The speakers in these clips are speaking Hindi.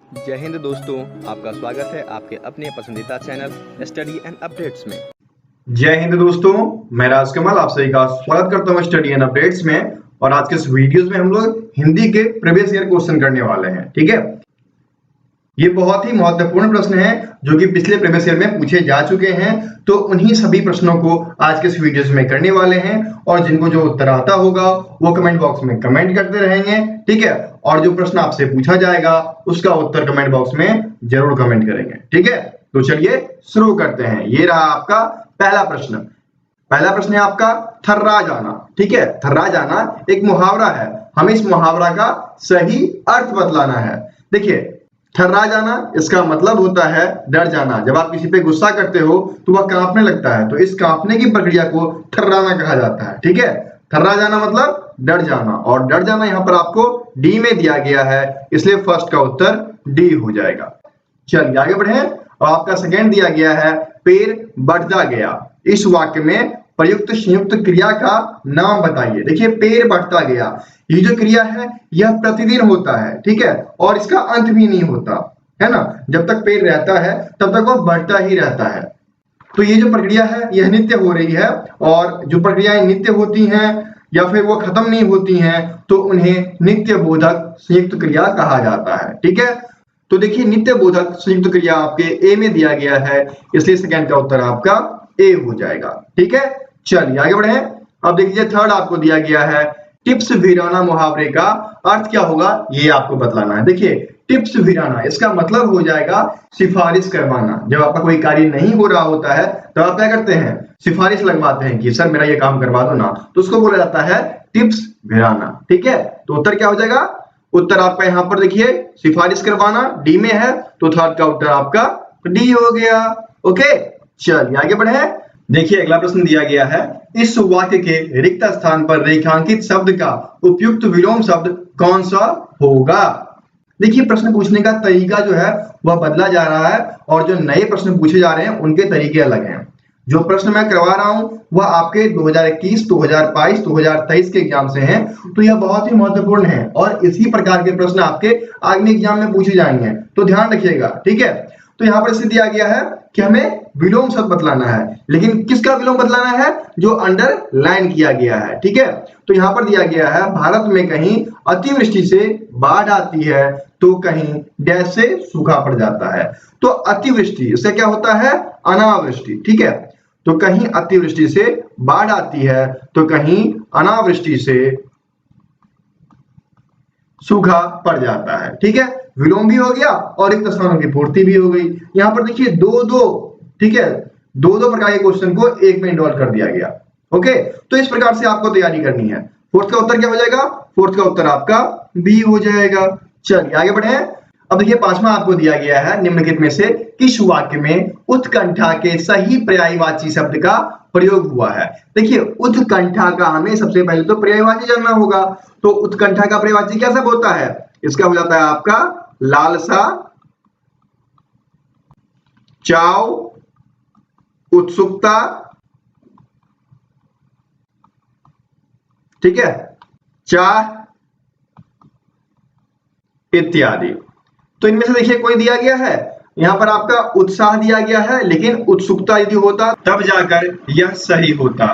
जय हिंद दोस्तों, आपका स्वागत है आपके अपने पसंदीदा चैनल स्टडी एंड अपडेट्स में। जय हिंद दोस्तों, मैं राजकमल आप सभी का स्वागत करता हूं स्टडी एंड अपडेट्स में। और आज के इस वीडियोस में हम लोग हिंदी के प्रीवियस ईयर क्वेश्चन करने वाले हैं। ठीक है, ये बहुत ही महत्वपूर्ण प्रश्न है जो कि पिछले प्रीवियस ईयर में पूछे जा चुके हैं। तो उन्हीं सभी प्रश्नों को आज के इस वीडियोस में करने वाले हैं और जिनको जो उत्तर आता होगा वो कमेंट बॉक्स में कमेंट करते रहेंगे। ठीक है, और जो प्रश्न आपसे पूछा जाएगा उसका उत्तर कमेंट बॉक्स में जरूर कमेंट करेंगे। ठीक है, तो चलिए शुरू करते हैं। ये रहा आपका पहला प्रश्न। पहला प्रश्न है आपका थर्रा जाना। ठीक है, थर्रा जाना एक मुहावरा है, हमें इस मुहावरा का सही अर्थ बतलाना है। देखिए, थर्रा जाना इसका मतलब होता है डर जाना। जब आप किसी पे गुस्सा करते हो तो वह कांपने लगता है, तो इस कांपने की प्रक्रिया को थर्राना कहा जाता है। ठीक है, थर्रा जाना मतलब डर जाना, और डर जाना यहाँ पर आपको डी में दिया गया है, इसलिए फर्स्ट का उत्तर डी हो जाएगा। चलिए आगे बढ़े। और आपका सेकेंड दिया गया है पेड़ बढ़ता गया। इस वाक्य में प्रयुक्त संयुक्त क्रिया का नाम बताइए। देखिए, पेड़ बढ़ता गया, ये जो क्रिया है यह प्रतिदिन होता है। ठीक है, और इसका अंत भी नहीं होता है ना। जब तक पेड़ रहता है तब तक वह बढ़ता ही रहता है। तो ये जो प्रक्रिया है यह नित्य हो रही है, और जो प्रक्रियाएं नित्य होती हैं या फिर वो खत्म नहीं होती हैं तो उन्हें नित्य बोधक संयुक्त क्रिया कहा जाता है। ठीक है, तो देखिए नित्य बोधक संयुक्त क्रिया आपके ए में दिया गया है, इसलिए सेकंड का उत्तर आपका ए हो जाएगा। ठीक है, चलिए आगे बढ़े। अब देखिए थर्ड आपको दिया गया है टिप्स वीराना मुहावरे का अर्थ क्या होगा ये आपको बतलाना है। देखिए, टिप्स वीराना इसका मतलब हो जाएगा सिफारिश करवाना। जब आपका कोई कार्य नहीं हो रहा होता है तो आप क्या करते हैं, सिफारिश लगवाते हैं कि सर मेरा ये काम करवा दो ना, तो उसको बोला जाता है टिप्स वीराना। ठीक है, तो उत्तर क्या हो जाएगा, उत्तर आपका यहाँ पर देखिए सिफारिश करवाना डी में है, तो थर्ड का उत्तर आपका डी हो गया। ओके, चलिए आगे बढ़े। देखिए अगला प्रश्न दिया गया है इस वाक्य के रिक्त स्थान पर रेखांकित शब्द का उपयुक्त विलोम शब्द कौन सा होगा। देखिए, प्रश्न पूछने का तरीका जो है वह बदला जा रहा है, और जो नए प्रश्न पूछे जा रहे हैं उनके तरीके अलग हैं। जो प्रश्न मैं करवा रहा हूं वह आपके 2021, 2022, 2023 के एग्जाम से हैं, तो यह बहुत ही महत्वपूर्ण है और इसी प्रकार के प्रश्न आपके आगामी एग्जाम में पूछे जाएंगे, तो ध्यान रखिएगा। ठीक है, तो यहाँ पर इसे दिया गया है कि हमें विलोम शब्द बतलाना है, लेकिन किसका विलोम बतलाना है, जो अंडरलाइन किया गया है। ठीक है, तो यहाँ पर दिया गया है भारत में कहीं अतिवृष्टि से बाढ़ आती है तो कहीं डैश से सूखा पड़ जाता है। तो अतिवृष्टि इससे क्या होता है, अनावृष्टि। ठीक है, तो कहीं अतिवृष्टि से बाढ़ आती है तो कहीं अनावृष्टि से सूखा पड़ जाता है। ठीक है, विलोम भी हो गया और रिक्त स्थानों की पूर्ति भी हो गई। यहां पर देखिए दो दो, ठीक है, दो दो प्रकार के क्वेश्चन को एक में इन्वॉल्व कर दिया गया। ओके, तो इस प्रकार से आपको तैयारी करनी है। फोर्थ का उत्तर क्या हो जाएगा, फोर्थ का उत्तर आपका बी हो जाएगा। चलिए आगे बढ़े। अब देखिए पांचवा आपको दिया गया है निम्नलिखित में से किस वाक्य में उत्कंठा के सही पर्यायवाची शब्द का प्रयोग हुआ है। देखिए, उत्कंठा का हमें सबसे पहले तो पर्यायवाची जानना होगा। तो उत्कंठा का पर्यायवाची क्या सब होता है, इसका हो जाता है आपका लालसा, चाव, उत्सुकता, ठीक है, चाह इत्यादि। तो इनमें से देखिए कोई दिया गया है, यहां पर आपका उत्साह दिया गया है, लेकिन उत्सुकता यदि होता तब जाकर यह सही होता,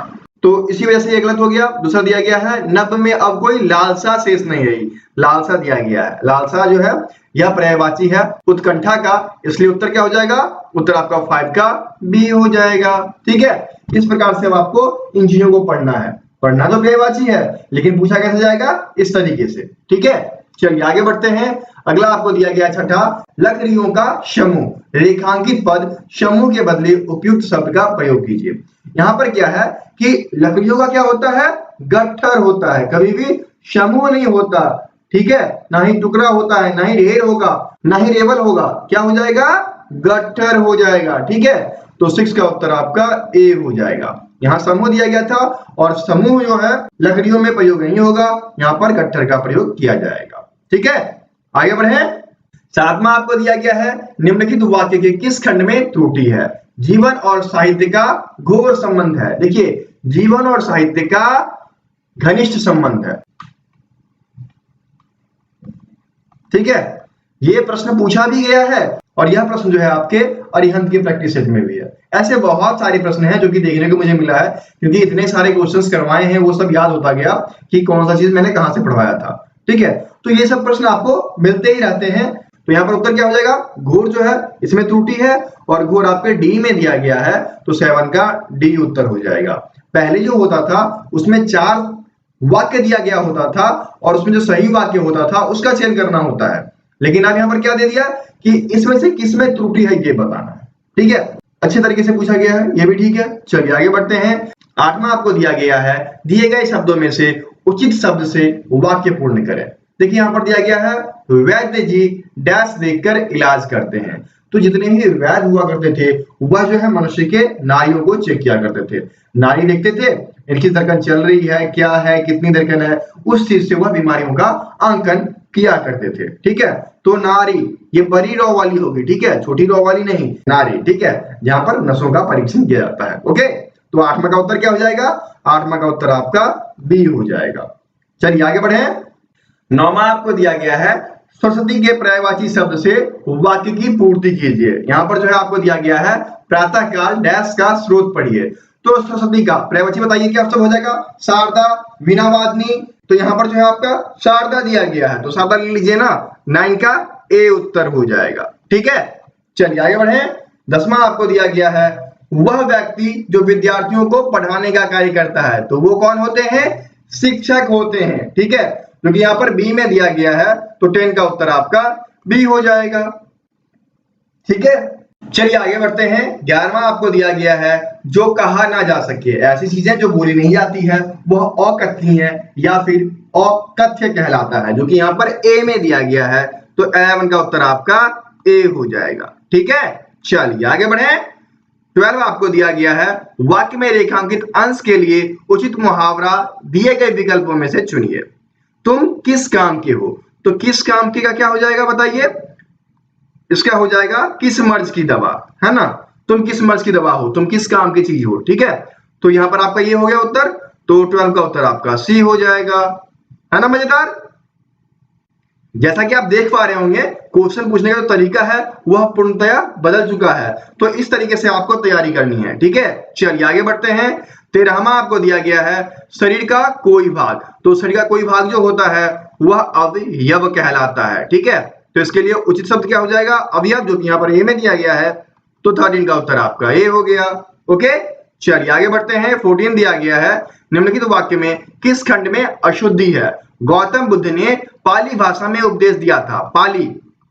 तो इसी वजह से ये गलत हो गया। दूसरा दिया गया है नभ में अब कोई लालसा शेष नहीं रही, लालसा दिया गया है। लालसा जो है यह पर्यायवाची है उत्कंठा का, इसलिए उत्तर क्या हो जाएगा, उत्तर आपका 5 का बी हो जाएगा। ठीक है, इस प्रकार से अब आपको इन चीजों को पढ़ना है। पढ़ना तो पर्यायवाची है लेकिन पूछा कैसे जाएगा, इस तरीके से। ठीक है, चलिए आगे बढ़ते हैं। अगला आपको दिया गया छठा लकड़ियों का समूह, रेखांकित पद समूह के बदले उपयुक्त शब्द का प्रयोग कीजिए। यहां पर क्या है कि लकड़ियों का क्या होता है, गट्ठर होता है, कभी भी समूह नहीं होता। ठीक है, ना ही टुकड़ा होता है, ना ही ढेर होगा, ना ही रेवल होगा, क्या हो जाएगा, गट्ठर हो जाएगा। ठीक है, तो 6 का उत्तर आपका ए हो जाएगा। यहाँ समूह दिया गया था और समूह जो है लकड़ियों में प्रयोग नहीं होगा, यहाँ पर गट्ठर का प्रयोग किया जाएगा। ठीक है, आगे बढ़े। सातवां आपको दिया गया है निम्नलिखित वाक्य के किस खंड में त्रुटि है। जीवन और साहित्य का घोर संबंध है। देखिए, जीवन और साहित्य का घनिष्ठ संबंध है। ठीक है, ये प्रश्न पूछा भी गया है और यह प्रश्न जो है आपके अरिहंत की प्रैक्टिस सेट में भी है। ऐसे बहुत सारे प्रश्न हैं जो कि देखने को मुझे मिला है, क्योंकि इतने सारे क्वेश्चंस करवाए हैं वो सब याद होता गया कि कौन सा चीज मैंने कहां से पढ़वाया था। ठीक है, तो ये सब प्रश्न आपको मिलते ही रहते हैं। तो यहाँ पर उत्तर क्या हो जाएगा, घोर जो है इसमें त्रुटि है और घोर आपके डी में दिया गया है, तो 7 का डी उत्तर हो जाएगा। पहले जो होता था उसमें 4 वाक्य दिया गया होता था और उसमें जो सही वाक्य होता था उसका चयन करना होता है, लेकिन अब यहाँ पर क्या दे दिया कि इसमें से किसमें त्रुटि है ये बताना है। ठीक है, अच्छे तरीके से पूछा गया है, ये भी ठीक है। चलिए आगे बढ़ते हैं। 8वां आपको दिया गया है, दिए गए शब्दों में से उचित शब्द से वाक्य पूर्ण करें। देखिए यहाँ पर दिया गया है, वैद्य जी डैश देखकर इलाज करते हैं। तो जितने भी वैद्य हुआ करते थे वह जो है मनुष्य के नाड़ियों को चेक किया करते थे, नाड़ी देखते थे इनकी धड़कन चल रही है, क्या है, कितनी धड़कन है, उस चीज से वह बीमारियों का आंकन किया करते थे। ठीक है, तो नाड़ी ये बड़ी रॉ वाली होगी, ठीक है, छोटी रॉ वाली नहीं, नाड़ी। ठीक है, जहां पर नसों का परीक्षण किया जाता है। ओके, तो 8वां का उत्तर क्या हो जाएगा, 8वां का उत्तर आपका बी हो जाएगा। चलिए आगे बढ़े। 9वां आपको दिया गया है, सरस्वती के पर्यायवाची शब्द से वाक्य की पूर्ति कीजिए। यहाँ पर जो है आपको दिया गया है, प्रातः काल डैश का स्रोत पढ़िए। तो सरस्वती का पर्यायवाची बताइए क्या सब हो जाएगा, शारदा, वीणावादिनी। तो यहाँ पर जो है आपका शारदा दिया गया है, तो शारदा ले लीजिए ना, 9 का ए उत्तर हो जाएगा। ठीक है, चलिए आगे बढ़े। 10वां आपको दिया गया है, वह व्यक्ति जो विद्यार्थियों को पढ़ाने का कार्य करता है, तो वो कौन होते हैं, शिक्षक होते हैं। ठीक है, क्योंकि यहाँ पर बी में दिया गया है, तो 10 का उत्तर आपका बी हो जाएगा। ठीक है, चलिए आगे बढ़ते हैं। 11वां आपको दिया गया है, जो कहा ना जा सके, ऐसी चीजें जो बोली नहीं जाती है वह अकथनीय है या फिर अकथ्य कहलाता है, जो कि यहाँ पर ए में दिया गया है, तो 11 का उत्तर आपका ए हो जाएगा। ठीक है, चलिए आगे बढ़े। 12 आपको दिया गया है, वाक्य में रेखांकित अंश के लिए उचित मुहावरा दिए गए विकल्पों में से चुनिए। तुम किस काम के हो, तो किस काम के का क्या हो जाएगा बताइए, इसका हो जाएगा किस मर्ज की दवा, है ना, तुम किस मर्ज की दवा हो, तुम किस काम की चीज हो। ठीक है, तो यहां पर आपका ये हो गया उत्तर, तो 12 का उत्तर आपका सी हो जाएगा, है ना। मजेदार, जैसा कि आप देख पा रहे होंगे क्वेश्चन पूछने का जो तरीका है वह पूर्णतया बदल चुका है, तो इस तरीके से आपको तैयारी करनी है। ठीक है, चलिए आगे बढ़ते हैं। 13वां आपको दिया गया है, शरीर का कोई भाग, तो शरीर का कोई भाग जो होता है वह अवयव कहलाता है। ठीक है, तो इसके लिए उचित शब्द क्या हो जाएगा, अवयव, जो कि यहाँ पर ए में दिया गया है, तो 13 का उत्तर आपका ए हो गया। ओके, चलिए आगे बढ़ते हैं। 14 दिया गया है, निम्नलिखित वाक्य में किस खंड में अशुद्धि है। गौतम बुद्ध ने पाली भाषा में उपदेश दिया था, पाली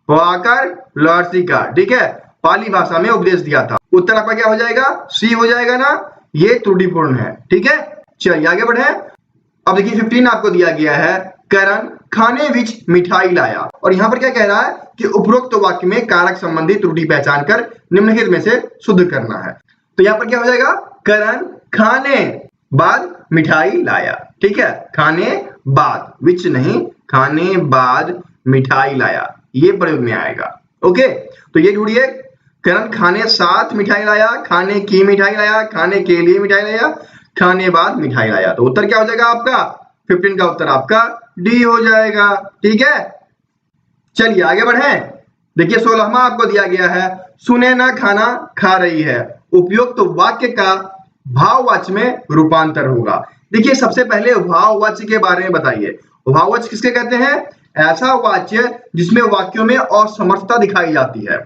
आकर लर्सी का, ठीक है, पाली भाषा में उपदेश दिया था। उत्तर आपका क्या हो जाएगा, सी हो जाएगा ना, ये त्रुटिपूर्ण है। ठीक है, चलिए आगे बढ़े। अब देखिए 15 आपको दिया गया है, करण खाने विच मिठाई लाया, और यहां पर क्या कह रहा है कि उपरोक्त वाक्य में कारक संबंधी त्रुटि पहचान कर निम्नलिखित में से शुद्ध करना है। तो यहां पर क्या हो जाएगा, करण खाने बाद मिठाई लाया। ठीक है, खाने बाद, विच नहीं, खाने बाद मिठाई लाया, ये प्रयोग में आएगा। ओके, तो ये ढूंढिए, करण खाने साथ मिठाई लाया, खाने की मिठाई लाया, खाने के लिए मिठाई लाया, खाने बाद मिठाई लाया, तो उत्तर क्या हो जाएगा आपका 15 का उत्तर आपका डी हो जाएगा। ठीक है, चलिए आगे बढ़े। देखिए 16वां आपको दिया गया है, सुने ना खाना खा रही है, उपयुक्त तो वाक्य का भाववाच्य में रूपांतर होगा। देखिए सबसे पहले भाववाच्य के बारे में बताइए। भाववाच्य किसके कहते हैं, ऐसा वाच्य जिसमें वाक्यों में असमर्थता दिखाई जाती है।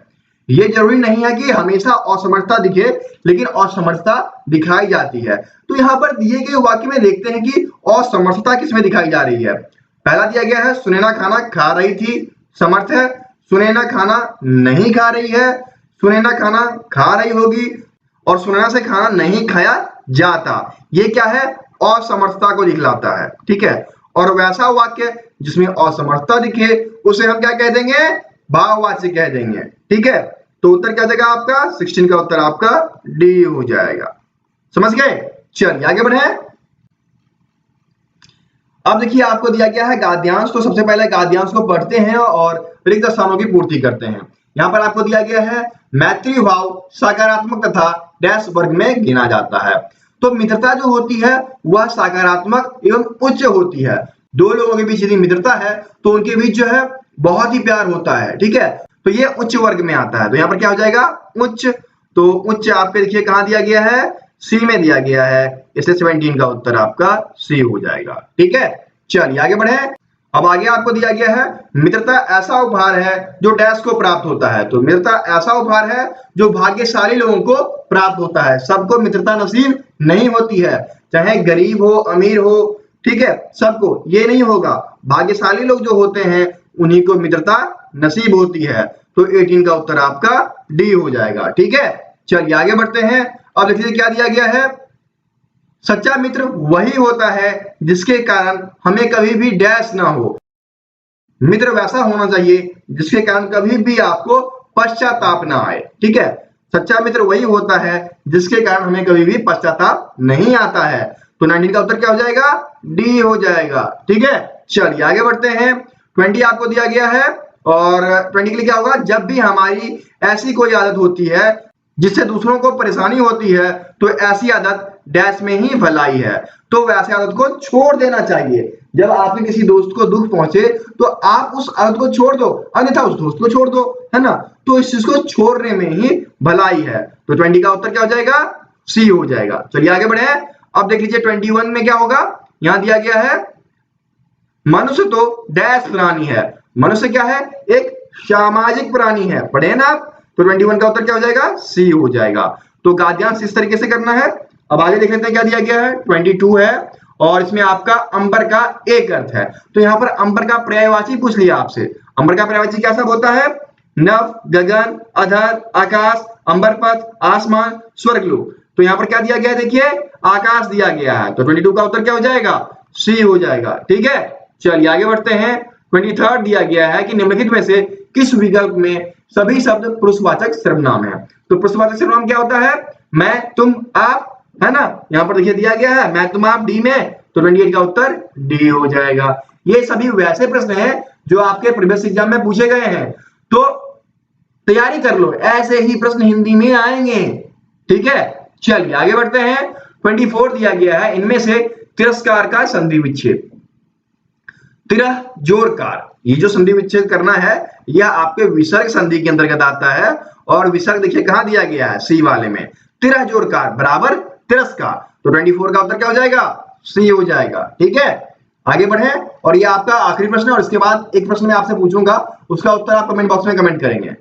ये जरूरी नहीं है कि हमेशा असमर्थता दिखे, लेकिन असमर्थता दिखाई जाती है। तो यहाँ पर दिए गए वाक्य में देखते हैं कि असमर्थता किसमें दिखाई जा रही है। पहला दिया गया है, सुनैना खाना खा रही थी, समर्थ है। सुनैना खाना नहीं खा रही है, सुनैना खाना खा रही होगी, और सुनैना से खाना नहीं खाया जाता, ये क्या है, असमर्थता को दिखलाता है। ठीक है, और वैसा वाक्य जिसमें असमर्थता दिखे उसे हम क्या कह देंगे, भाववाच्य कह देंगे। ठीक है, तो उत्तर क्या जाएगा आपका 16 का उत्तर आपका डी हो जाएगा। समझ गए, चलिए आगे बढ़े। अब देखिए आपको दिया गया है गाद्यांश, तो सबसे पहले गाद्यांश को पढ़ते हैं और रिक्त स्थानों की पूर्ति करते हैं। यहाँ पर आपको दिया गया है, मैत्री भाव सकारात्मक तथा डैश वर्ग में गिना जाता है। तो मित्रता जो होती है वह सकारात्मक एवं उच्च होती है। दो लोगों के बीच यदि मित्रता है तो उनके बीच जो है बहुत ही प्यार होता है, ठीक है। तो ये उच्च वर्ग में आता है, तो यहाँ पर क्या हो जाएगा उच्च। तो उच्च आपके देखिए कहाँ दिया गया है, सी में दिया गया है, इसलिए 17 का उत्तर आपका सी हो जाएगा, ठीक है। चलिए आगे बढ़े। अब आगे आपको दिया गया है मित्रता ऐसा उपहार है जो डैश को प्राप्त होता है। तो मित्रता ऐसा उपहार है जो भाग्यशाली लोगों को प्राप्त होता है। सबको मित्रता नसीब नहीं होती है, चाहे गरीब हो अमीर हो, ठीक है, सबको ये नहीं होगा। भाग्यशाली लोग जो होते हैं उन्हीं को मित्रता नसीब होती है। तो 18 का उत्तर आपका डी हो जाएगा, ठीक है। चलिए आगे बढ़ते हैं। अब देखिए क्या दिया गया है, सच्चा मित्र वही होता है जिसके कारण हमें कभी भी डैश ना हो। मित्र वैसा होना चाहिए जिसके कारण कभी भी आपको पश्चाताप ना आए, ठीक है। सच्चा मित्र वही होता है जिसके कारण हमें कभी भी पश्चाताप नहीं आता है। तो 19 का उत्तर क्या हो जाएगा, डी हो जाएगा, ठीक है। चलिए आगे बढ़ते हैं। 20 आपको दिया गया है और 20 के लिए क्या होगा, जब भी हमारी ऐसी कोई आदत होती है जिससे दूसरों को परेशानी होती है तो ऐसी आदत डैश में ही भलाई है। तो वैसे आदत को छोड़ देना चाहिए। जब आपके किसी दोस्त को दुख पहुंचे तो आप उस आदत को छोड़ दो, अन्यथा उस दोस्त को छोड़ दो, है ना। तो इस चीज को छोड़ने में ही भलाई है। तो 20 का उत्तर क्या हो जाएगा, सी हो जाएगा। चलिए आगे बढ़े। अब देख लीजिए 21 में क्या होगा, यहां दिया गया है मनुष्य तो डैश प्राणी है। मनुष्य क्या है, एक सामाजिक प्राणी है, पढ़े ना आप। तो 21 का उत्तर क्या हो जाएगा, सी हो जाएगा। तो गाद्यांश इस तरीके से करना है। अब आगे देख लेते हैं क्या दिया गया है। 22 है और इसमें आपका अंबर का एक अर्थ है। तो यहाँ पर अंबर का पर्यायवाची पूछ लिया आपसे। अंबर का पर्यायवाची क्या सब होता है, नभ, गगन, अधर, आकाश, अंबर पथ, आसमान, स्वर्गलोक। तो यहाँ पर क्या दिया गया है, देखिए आकाश दिया गया है। तो 22 का उत्तर क्या हो जाएगा, सी हो जाएगा, ठीक है। चलिए आगे बढ़ते हैं। 23 दिया गया है कि निम्नलिखित में से किस विकल्प में सभी शब्द पुरुषवाचक सर्वनाम है। तो पुरुषवाचक सर्वनाम क्या होता है, मैं तुम आप, है ना। यहाँ पर देखिए दिया गया है मैं तुम आप डी में। तो 28 का उत्तर डी हो जाएगा। ये सभी वैसे प्रश्न हैं जो आपके प्रीवियस एग्जाम में पूछे गए हैं। तो तैयारी कर लो, ऐसे ही प्रश्न हिंदी में आएंगे, ठीक है। चलिए आगे बढ़ते हैं। 24 दिया गया है, इनमें से तिरस्कार का संधि विच्छेद। तिरह जोरकार, ये जो संधि विच्छेद करना है यह आपके विसर्ग संधि के अंतर्गत आता है। और विसर्ग देखिए कहां दिया गया है, सी वाले में। तिरह जोरकार बराबर तिरस्कार। तो 24 का उत्तर क्या हो जाएगा, सी हो जाएगा, ठीक है। आगे बढ़े। और ये आपका आखिरी प्रश्न है और इसके बाद एक प्रश्न मैं आपसे पूछूंगा, उसका उत्तर आप कमेंट बॉक्स में कमेंट करेंगे।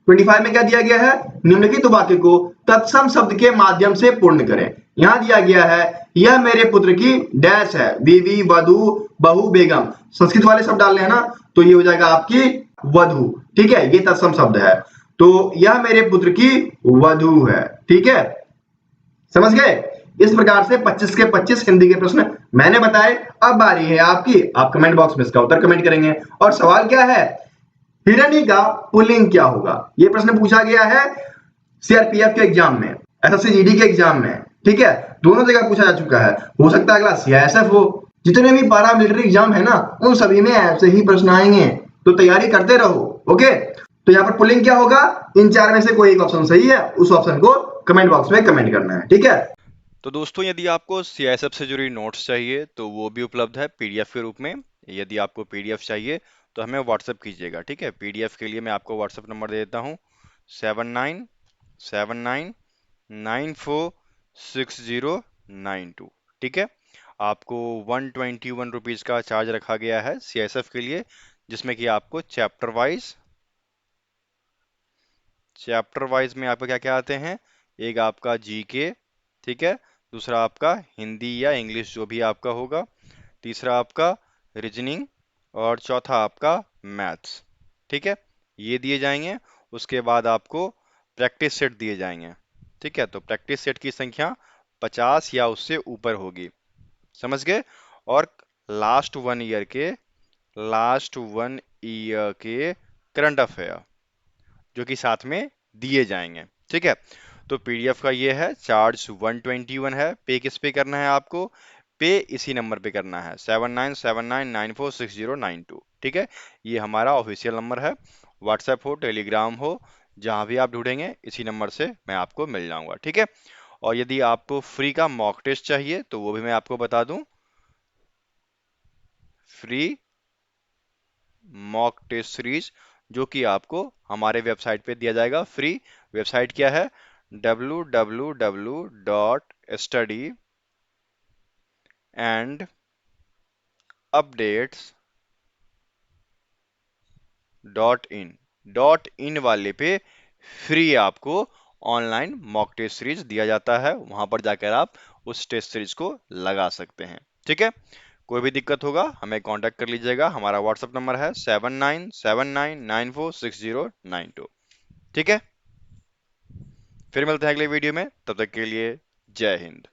25 में क्या दिया गया है, निम्नलिखित वाक्य को तत्सम शब्द के माध्यम से पूर्ण करें। यहां दिया गया है यह मेरे पुत्र की डैश है, बीवी, वधु, बहू, बेगम। संस्कृत वाले शब्द डालने हैं ना, तो ये हो जाएगा आपकी वधु, ठीक है। ये तत्सम शब्द है। तो यह मेरे पुत्र की वधु है, ठीक है। समझ गए। इस प्रकार से 25 के 25 हिंदी के प्रश्न मैंने बताए। अब बारी है आपकी, आप कमेंट बॉक्स में इसका उत्तर कमेंट करेंगे। और सवाल क्या है, हिरणी का पुल्लिंग क्या होगा। यह प्रश्न पूछा गया है सीआरपीएफ के एग्जाम में, एसएससी जीडी के एग्जाम में, ठीक है। दोनों जगह पूछा जा चुका है, हो सकता है अगला सीआईएसएफ हो। जितने भी पारा मिलिट्री एग्जाम है ना, उन सभी में ऐसे ही प्रश्न आएंगे, तो तैयारी करते रहो, ओके। तो यहाँ पर पुलिंग क्या होगा, इन चार में से कोई एक ऑप्शन सही है, उस ऑप्शन को कमेंट बॉक्स में कमेंट करना है, ठीक है। तो दोस्तों यदि आपको सीआईएसएफ से जुड़ी नोट्स चाहिए तो वो भी उपलब्ध है पीडीएफ के रूप में। यदि आपको पीडीएफ चाहिए तो हमें व्हाट्सएप कीजिएगा, ठीक है। पीडीएफ के लिए मैं आपको व्हाट्सएप नंबर दे देता हूँ 7979946092, ठीक है। आपको 121 रुपीज़ का चार्ज रखा गया है सीआईएसएफ के लिए, जिसमें कि आपको चैप्टर वाइज में आपका क्या क्या आते हैं, एक आपका जीके, ठीक है, दूसरा आपका हिंदी या इंग्लिश जो भी आपका होगा, तीसरा आपका रीजनिंग और चौथा आपका मैथ्स, ठीक है। ये दिए जाएंगे। उसके बाद आपको प्रैक्टिस सेट दिए जाएंगे, ठीक है। तो प्रैक्टिस सेट की संख्या 50 या उससे ऊपर होगी, समझ गए। और लास्ट वन ईयर के करंट अफेयर जो कि साथ में दिए जाएंगे, ठीक है। तो पीडीएफ का ये है, चार्ज 121 है। पे किस पे करना है आपको, पे इसी नंबर पे करना है 7979946092, ठीक है। ये हमारा ऑफिशियल नंबर है। व्हाट्सएप हो, टेलीग्राम हो, जहां भी आप ढूंढेंगे इसी नंबर से मैं आपको मिल जाऊंगा, ठीक है। और यदि आपको फ्री का मॉक टेस्ट चाहिए तो वो भी मैं आपको बता दूं, फ्री मॉक टेस्ट सीरीज, जो कि आपको हमारे वेबसाइट पे दिया जाएगा फ्री। वेबसाइट क्या है? www.studyandupdates.in। डॉट इन वाले पे फ्री आपको ऑनलाइन मॉक टेस्ट सीरीज दिया जाता है, वहां पर जाकर आप उस टेस्ट सीरीज को लगा सकते हैं। ठीक है, कोई भी दिक्कत होगा हमें कांटेक्ट कर लीजिएगा। हमारा व्हाट्सएप नंबर है 7979946092। ठीक है, फिर मिलते हैं अगले वीडियो में, तब तक के लिए जय हिंद।